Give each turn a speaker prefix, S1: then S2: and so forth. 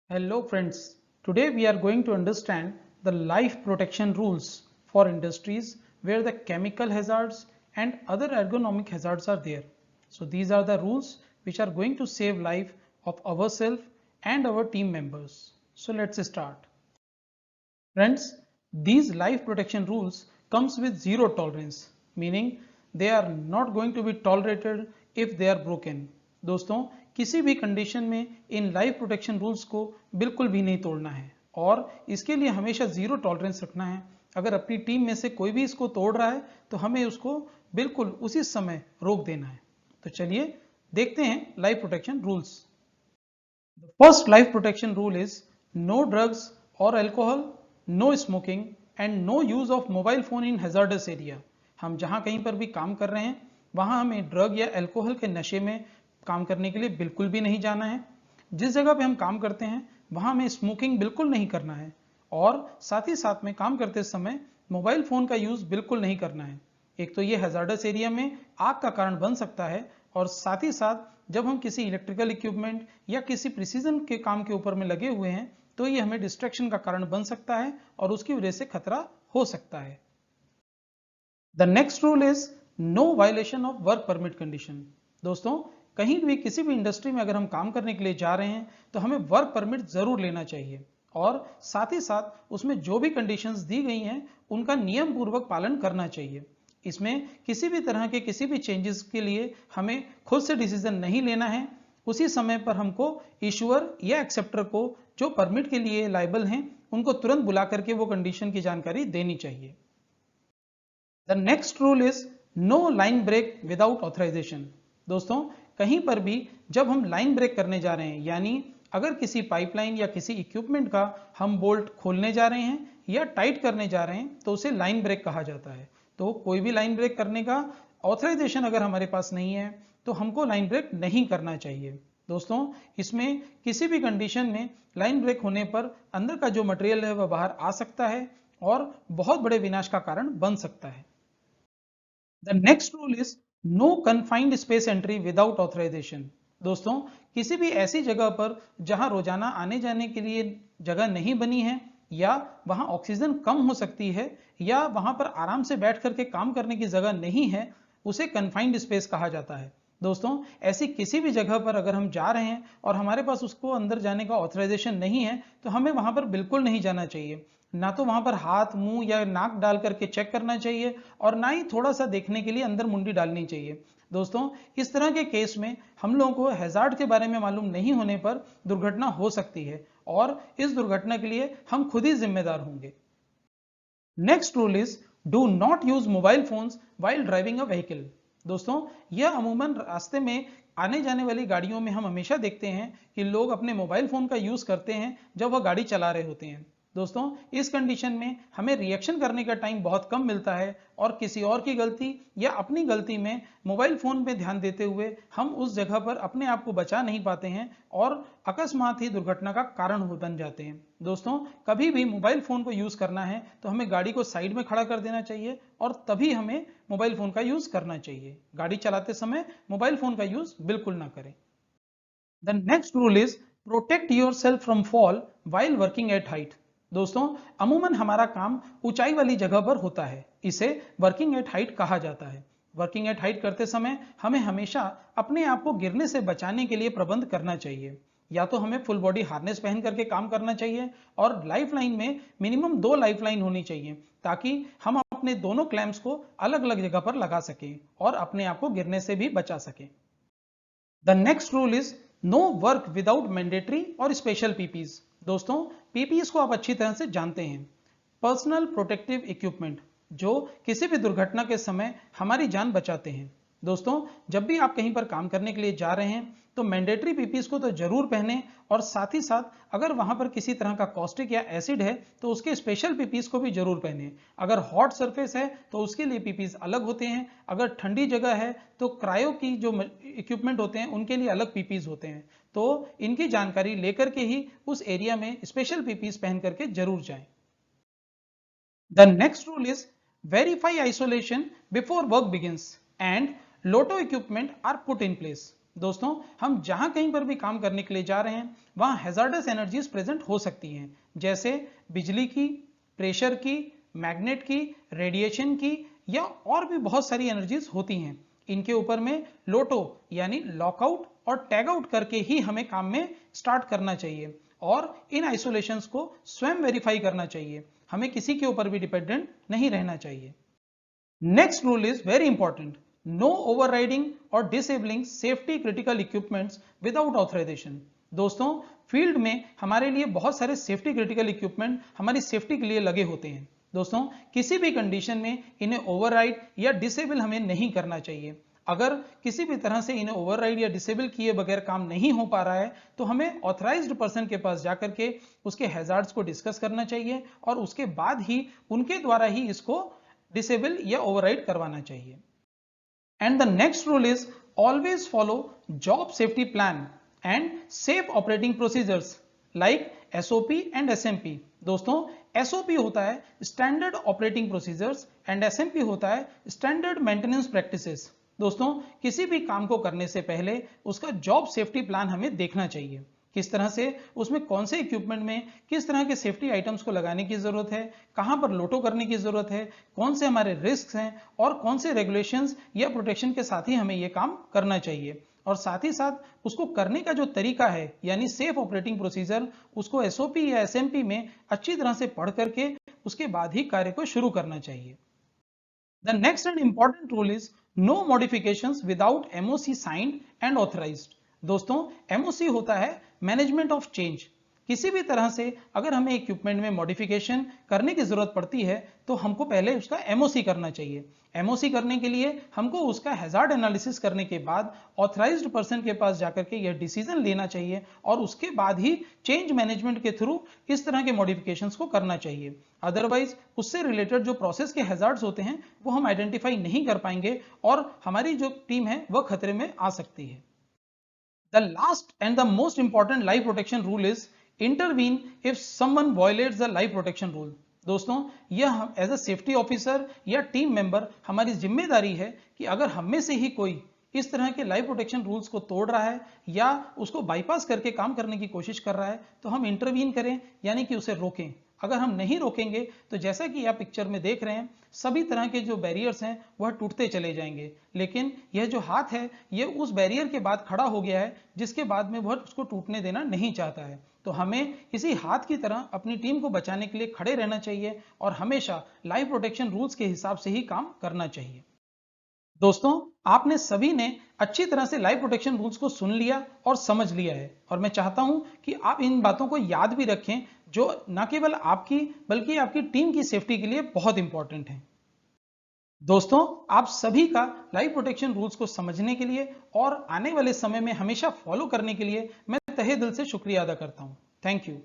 S1: Hello friends, today we are going to understand the life protection rules for industries where the chemical hazards and other ergonomic hazards are there. So these are the rules which are going to save life of ourselves and our team members. So let's start. Friends, these life protection rules comes with zero tolerance, meaning they are not going to be tolerated if they are broken. दोस्तों, किसी भी condition में in life protection rules को बिल्कुल भी नहीं तोड़ना है और इसके लिए हमेशा जीरो टॉलरेंस रखना है। अगर अपनी टीम में से कोई भी इसको तोड़ रहा है तो हमें उसको बिल्कुल उसी समय रोक देना है। तो चलिए देखते हैं life protection rules. The first life protection rule is no drugs or alcohol, no smoking and no use of mobile phone in hazardous area. हम जहां कहीं पर भी काम कर रहे हैं वहां हमें ड्रग या अल्कोहल के नशे में काम करने के लिए बिल्कुल भी नहीं जाना है। जिस जगह पे हम काम करते हैं वहां हमें स्मोकिंग बिल्कुल नहीं करना है और साथ ही साथ में काम करते समय मोबाइल फोन का यूज बिल्कुल नहीं करना है। एक तो ये हैजार्डस एरिया में आग का कारण बन सकता है और साथ ही साथ जब हम किसी इलेक्ट्रिकल इक्विपमेंट या किसी प्रिसीजन के काम के ऊपर में लगे हुए हैं तो ये हमें डिस्ट्रैक्शन का कारण बन सकता है और उसकी वजह से खतरा हो सकता है। The next rule is no violation of work permit condition. दोस्तों, कहीं भी किसी भी इंडस्ट्री में अगर हम काम करने के लिए जा रहे हैं तो हमें वर्क परमिट जरूर लेना चाहिए और साथ ही साथ उसमें जो भी कंडीशंस दी गई हैं उनका नियम पूर्वक पालन करना चाहिए। इसमें किसी भी तरह के किसी भी चेंजेस के लिए हमें खुद से डिसीजन नहीं लेना है। उसी समय पर हमको इशूअर या एक्सेप्टर को जो परमिट के लिए लायबल हैं उनको तुरंत बुला करके वो कंडीशन की जानकारी देनी चाहिए। The next rule is no line break without authorization. दोस्तों, कहीं पर भी जब हम लाइन ब्रेक करने जा रहे हैं यानी अगर किसी पाइपलाइन या किसी इक्विपमेंट का हम बोल्ट खोलने जा रहे हैं या टाइट करने जा रहे हैं तो उसे लाइन ब्रेक कहा जाता है। तो कोई भी लाइन ब्रेक करने का ऑथराइजेशन अगर हमारे पास नहीं है तो हमको लाइन ब्रेक नहीं करना चाहिए। दोस्तों, इसमें किसी भी कंडीशन में लाइन ब्रेक होने पर अंदर का जो मटेरियल है वह बाहर आ सकता है और बहुत बड़े विनाश का कारण बन सकता है। The next rule is no confined space entry without authorization. दोस्तों, किसी भी ऐसी जगह पर जहां रोजाना आने जाने के लिए जगह नहीं बनी है या वहां ऑक्सीजन कम हो सकती है या वहां पर आराम से बैठ करके काम करने की जगह नहीं है, उसे कन्फाइंड स्पेस कहा जाता है। दोस्तों, ऐसी किसी भी जगह पर अगर हम जा रहे हैं और हमारे पास उसको अंदर जाने का ऑथराइजेशन नहीं है तो हमें वहां पर बिल्कुल नहीं जाना चाहिए। ना तो वहां पर हाथ, मुंह या नाक डाल करके चेक करना चाहिए और ना ही थोड़ा सा देखने के लिए अंदर मुंडी डालनी चाहिए। दोस्तों, इस तरह के केस में हम लोगों को हैजार्ड के बारे में मालूम नहीं होने पर दुर्घटना हो सकती है और इस दुर्घटना के लिए हम खुद ही जिम्मेदार होंगे। Next rule is do not use mobile phones while driving a vehicle. दोस्तों, यह अमूमन रास्ते में आने जाने वाली गाड़ियों में हम हमेशा देखते हैं कि लोग अपने मोबाइल फोन का यूज करते हैं जब वह गाड़ी चला रहे होते हैं। दोस्तों, इस कंडीशन में हमें रिएक्शन करने का टाइम बहुत कम मिलता है और किसी और की गलती या अपनी गलती में मोबाइल फोन पे ध्यान देते हुए हम उस जगह पर अपने आप को बचा नहीं पाते हैं और अकस्मात ही दुर्घटना का कारण बन जाते हैं। दोस्तों, कभी भी मोबाइल फोन को यूज करना है तो हमें गाड़ी को साइड में खड़ा कर देना चाहिए और तभी हमें मोबाइल फोन का यूज करना चाहिए। गाड़ी चलाते समय मोबाइल फोन का यूज बिल्कुल ना करें। The next rule is protect your self from fall while working at height. दोस्तों, अमूमन हमारा काम ऊंचाई वाली जगह पर होता है, इसे वर्किंग एट हाइट कहा जाता है। वर्किंग एट हाइट करते समय हमें हमेशा अपने आप को गिरने से बचाने के लिए प्रबंध करना चाहिए। या तो हमें फुल बॉडी हार्नेस पहन करके काम करना चाहिए और लाइफ लाइन में मिनिमम 2 लाइफ लाइन होनी चाहिए ताकि हम अपने दोनों क्लैंप्स को अलग अलग जगह पर लगा सकें और अपने आप को गिरने से भी बचा सकें। The next rule is no work without mandatory और स्पेशल पीपीज। दोस्तों, पीपीज को आप अच्छी तरह से जानते हैं, पर्सनल प्रोटेक्टिव इक्विपमेंट, जो किसी भी दुर्घटना के समय हमारी जान बचाते हैं। दोस्तों, जब भी आप कहीं पर काम करने के लिए जा रहे हैं तो मैंडेटरी पीपीज को तो जरूर पहने और साथ ही साथ अगर वहां पर किसी तरह का कॉस्टिक या एसिड है तो उसके स्पेशल पीपीज को भी जरूर पहने। अगर हॉट सरफेस है तो उसके लिए पीपीज अलग होते हैं, अगर ठंडी जगह है तो क्रायो की जो इक्विपमेंट होते हैं उनके लिए अलग पीपीज होते हैं। तो इनकी जानकारी लेकर के ही उस एरिया में स्पेशल पीपीज पहन करके जरूर जाएं। The next rule is verify isolation before work begins and LOTO equipment are put in place. दोस्तों, हम जहां कहीं पर भी काम करने के लिए जा रहे हैं वहां हैजार्डस एनर्जीज प्रेजेंट हो सकती हैं, जैसे बिजली की, प्रेशर की, मैग्नेट की, रेडिएशन की या और भी बहुत सारी एनर्जीज होती हैं। इनके ऊपर में लोटो यानी लॉकआउट और टैग आउट करके ही हमें काम में स्टार्ट करना चाहिए और इन आइसोलेशंस को स्वयं वेरीफाई करना चाहिए। हमें किसी के ऊपर भी डिपेंडेंट नहीं रहना चाहिए। Next rule is very important, no overriding और disabling safety critical equipments without authorization. दोस्तों, फील्ड में हमारे लिए बहुत सारे सेफ्टी क्रिटिकल इक्विपमेंट हमारी सेफ्टी के लिए लगे होते हैं। दोस्तों, किसी भी कंडीशन में इन्हें ओवरराइड या डिसेबल हमें नहीं करना चाहिए। अगर किसी भी तरह से इन्हें ओवरराइड या डिसेबल किए बगैर काम नहीं हो पा रहा है तो हमें ऑथराइज्ड पर्सन के पास जाकर के उसके हैजार्ड्स को डिस्कस करना चाहिए और उसके बाद ही उनके द्वारा ही इसको डिसेबल या ओवरराइड करवाना चाहिए। And the next rule is always follow job safety plan and safe operating procedures like SOP and SMP. दोस्तों, एसओपी होता है standard operating procedures and SMP होता है स्टैंडर्ड मेंटेनेंस प्रैक्टिसेस। दोस्तों, किसी भी काम को करने से पहले उसका जॉब सेफ्टी प्लान हमें देखना चाहिए, किस तरह से उसमें कौन से इक्विपमेंट में किस तरह के सेफ्टी आइटम्स को लगाने की जरूरत है, कहां पर लोटो करने की जरूरत है, कौन से हमारे रिस्क हैं और कौन से रेगुलेशंस या प्रोटेक्शन के साथ ही हमें यह काम करना चाहिए। और साथ ही साथ उसको करने का जो तरीका है यानी सेफ ऑपरेटिंग प्रोसीजर, उसको एसओपी या एसएमपी में अच्छी तरह से पढ़ करके उसके बाद ही कार्य को शुरू करना चाहिए। The next and important rule is no modifications without MOC signed and authorized। दोस्तों, MOC होता है मैनेजमेंट ऑफ चेंज। किसी भी तरह से अगर हमें इक्विपमेंट में मॉडिफिकेशन करने की जरूरत पड़ती है तो हमको पहले उसका MOC करना चाहिए। MOC करने के लिए हमको उसका हैजार्ड एनालिसिस करने के बाद ऑथराइज्ड पर्सन के पास जाकर के यह डिसीजन लेना चाहिए और उसके बाद ही चेंज मैनेजमेंट के थ्रू इस तरह के मॉडिफिकेशंस को करना चाहिए। अदरवाइज उससे रिलेटेड जो प्रोसेस के हैजार्ड्स होते हैं वो हम आइडेंटिफाई नहीं कर पाएंगे और हमारी जो टीम है वह खतरे में आ सकती है। The last and the most important life protection rule is intervene if someone violates the life protection rule। दोस्तों, यह हम एज अ सेफ्टी ऑफिसर या टीम मेंबर हमारी जिम्मेदारी है कि अगर हम में से ही कोई इस तरह के लाइफ प्रोटेक्शन रूल्स को तोड़ रहा है या उसको बाईपास करके काम करने की कोशिश कर रहा है तो हम इंटरवीन करें यानी कि उसे रोकें। अगर हम नहीं रोकेंगे तो जैसा कि आप पिक्चर में देख रहे हैं सभी तरह के जो बैरियर्स हैं वह टूटते चले जाएंगे, लेकिन यह जो हाथ है यह उस बैरियर के बाद खड़ा हो गया है जिसके बाद में वह उसको टूटने देना नहीं चाहता है। तो हमें इसी हाथ की तरह अपनी टीम को बचाने के लिए खड़े रहना चाहिए और हमेशा लाइफ प्रोटेक्शन रूल्स के हिसाब से ही काम करना चाहिए। दोस्तों, आपने सभी ने अच्छी तरह से लाइफ प्रोटेक्शन रूल्स को सुन लिया और समझ लिया है और मैं चाहता हूं कि आप इन बातों को याद भी रखें जो न केवल आपकी बल्कि आपकी टीम की सेफ्टी के लिए बहुत इंपॉर्टेंट है। दोस्तों, आप सभी का लाइफ प्रोटेक्शन रूल्स को समझने के लिए और आने वाले समय में हमेशा फॉलो करने के लिए मैं तहे दिल से शुक्रिया अदा करता हूं। Thank you.